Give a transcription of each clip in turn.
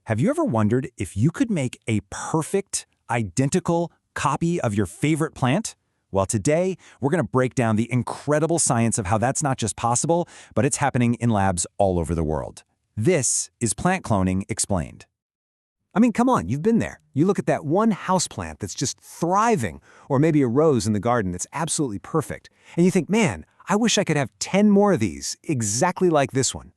Have you ever wondered if you could make a perfect, identical copy of your favorite plant? Well, today, we're going to break down the incredible science of how that's not just possible, but it's happening in labs all over the world. This is Plant Cloning Explained. I mean, come on, you've been there. You look at that one houseplant that's just thriving, or maybe a rose in the garden that's absolutely perfect, and you think, man, I wish I could have 10 more of these, exactly like this one.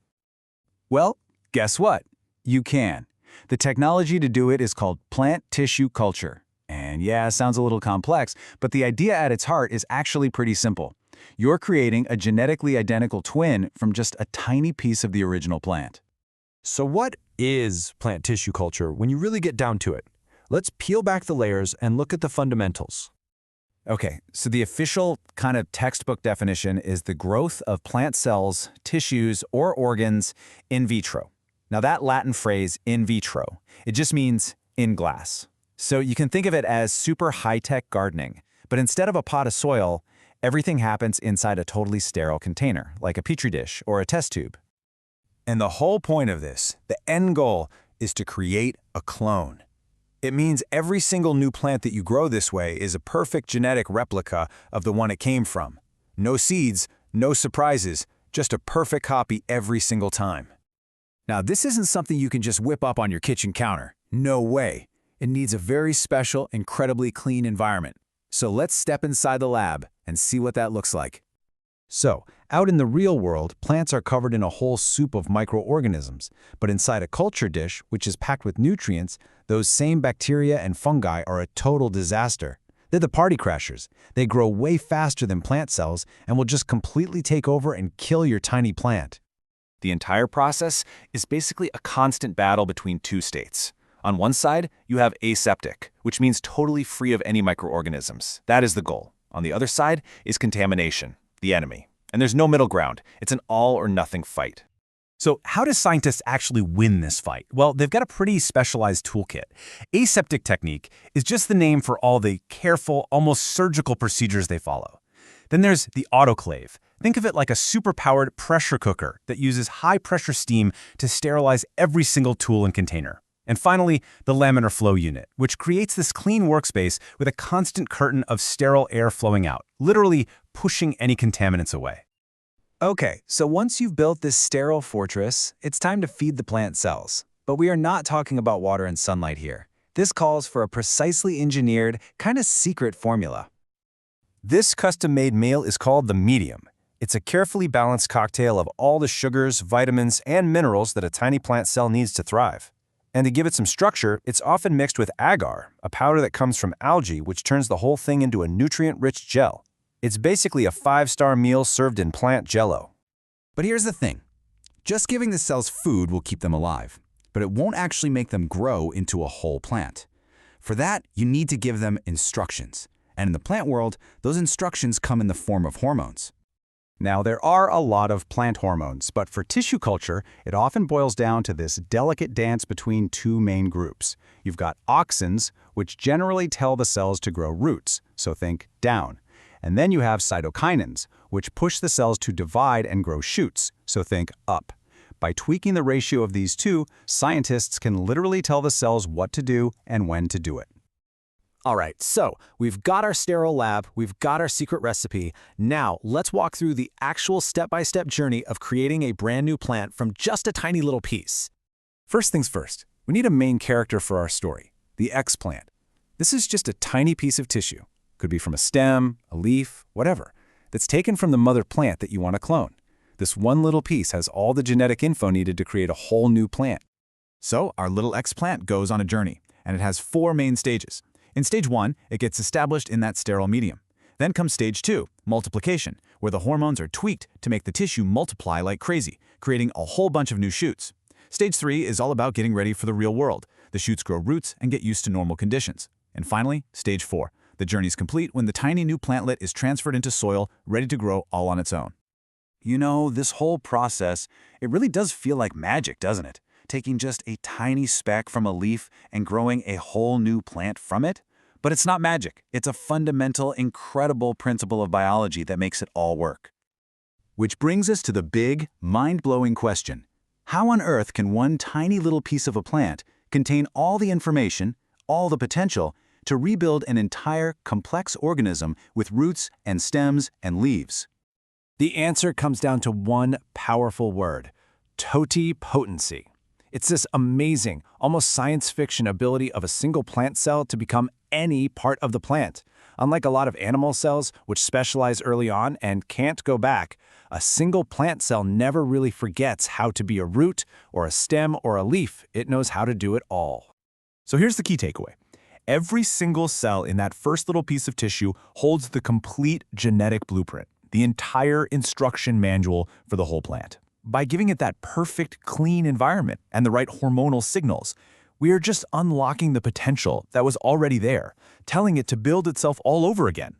Well, guess what? You can. The technology to do it is called plant tissue culture. And yeah, it sounds a little complex, but the idea at its heart is actually pretty simple. You're creating a genetically identical twin from just a tiny piece of the original plant. So what is plant tissue culture when you really get down to it? Let's peel back the layers and look at the fundamentals. Okay, so the official kind of textbook definition is the growth of plant cells, tissues, or organs in vitro. Now that Latin phrase, in vitro, it just means in glass. So you can think of it as super high-tech gardening, but instead of a pot of soil, everything happens inside a totally sterile container, like a petri dish or a test tube. And the whole point of this, the end goal, is to create a clone. It means every single new plant that you grow this way is a perfect genetic replica of the one it came from. No seeds, no surprises, just a perfect copy every single time. Now, this isn't something you can just whip up on your kitchen counter. No way. It needs a very special, incredibly clean environment. So let's step inside the lab and see what that looks like. So, out in the real world, plants are covered in a whole soup of microorganisms, but inside a culture dish, which is packed with nutrients, those same bacteria and fungi are a total disaster. They're the party crashers. They grow way faster than plant cells and will just completely take over and kill your tiny plant. The entire process is basically a constant battle between two states. On one side, you have aseptic, which means totally free of any microorganisms. That is the goal. On the other side is contamination, the enemy. And there's no middle ground. It's an all-or-nothing fight. So how do scientists actually win this fight? Well, they've got a pretty specialized toolkit. Aseptic technique is just the name for all the careful, almost surgical procedures they follow. Then there's the autoclave. Think of it like a super-powered pressure cooker that uses high-pressure steam to sterilize every single tool and container. And finally, the laminar flow unit, which creates this clean workspace with a constant curtain of sterile air flowing out, literally pushing any contaminants away. Okay, so once you've built this sterile fortress, it's time to feed the plant cells. But we are not talking about water and sunlight here. This calls for a precisely engineered, kind of secret formula. This custom-made meal is called the medium. It's a carefully balanced cocktail of all the sugars, vitamins, and minerals that a tiny plant cell needs to thrive. And to give it some structure, it's often mixed with agar, a powder that comes from algae which turns the whole thing into a nutrient-rich gel. It's basically a 5-star meal served in plant jello. But here's the thing. Just giving the cells food will keep them alive, but it won't actually make them grow into a whole plant. For that, you need to give them instructions. And in the plant world, those instructions come in the form of hormones. Now, there are a lot of plant hormones, but for tissue culture, it often boils down to this delicate dance between two main groups. You've got auxins, which generally tell the cells to grow roots, so think down. And then you have cytokinins, which push the cells to divide and grow shoots, so think up. By tweaking the ratio of these two, scientists can literally tell the cells what to do and when to do it. All right, so we've got our sterile lab, we've got our secret recipe. Now, let's walk through the actual step-by-step journey of creating a brand new plant from just a tiny little piece. First things first, we need a main character for our story, the X-plant. This is just a tiny piece of tissue. Could be from a stem, a leaf, whatever, that's taken from the mother plant that you want to clone. This one little piece has all the genetic info needed to create a whole new plant. So our little X-plant goes on a journey, and it has 4 main stages. In stage 1, it gets established in that sterile medium. Then comes stage 2, multiplication, where the hormones are tweaked to make the tissue multiply like crazy, creating a whole bunch of new shoots. Stage 3 is all about getting ready for the real world. The shoots grow roots and get used to normal conditions. And finally, stage 4. The journey's complete when the tiny new plantlet is transferred into soil, ready to grow all on its own. You know, this whole process, it really does feel like magic, doesn't it? Taking just a tiny speck from a leaf and growing a whole new plant from it? But it's not magic. It's a fundamental, incredible principle of biology that makes it all work. Which brings us to the big, mind-blowing question. How on earth can one tiny little piece of a plant contain all the information, all the potential, to rebuild an entire, complex organism with roots and stems and leaves? The answer comes down to one powerful word: totipotency. It's this amazing, almost science fiction ability of a single plant cell to become any part of the plant. Unlike a lot of animal cells, which specialize early on and can't go back, a single plant cell never really forgets how to be a root or a stem or a leaf. It knows how to do it all. So here's the key takeaway. Every single cell in that first little piece of tissue holds the complete genetic blueprint, the entire instruction manual for the whole plant. By giving it that perfect, clean environment and the right hormonal signals, we are just unlocking the potential that was already there, telling it to build itself all over again.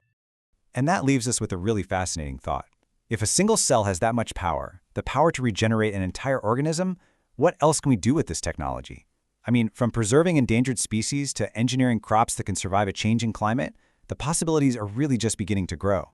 And that leaves us with a really fascinating thought. If a single cell has that much power, the power to regenerate an entire organism, what else can we do with this technology? I mean, from preserving endangered species to engineering crops that can survive a changing climate, the possibilities are really just beginning to grow.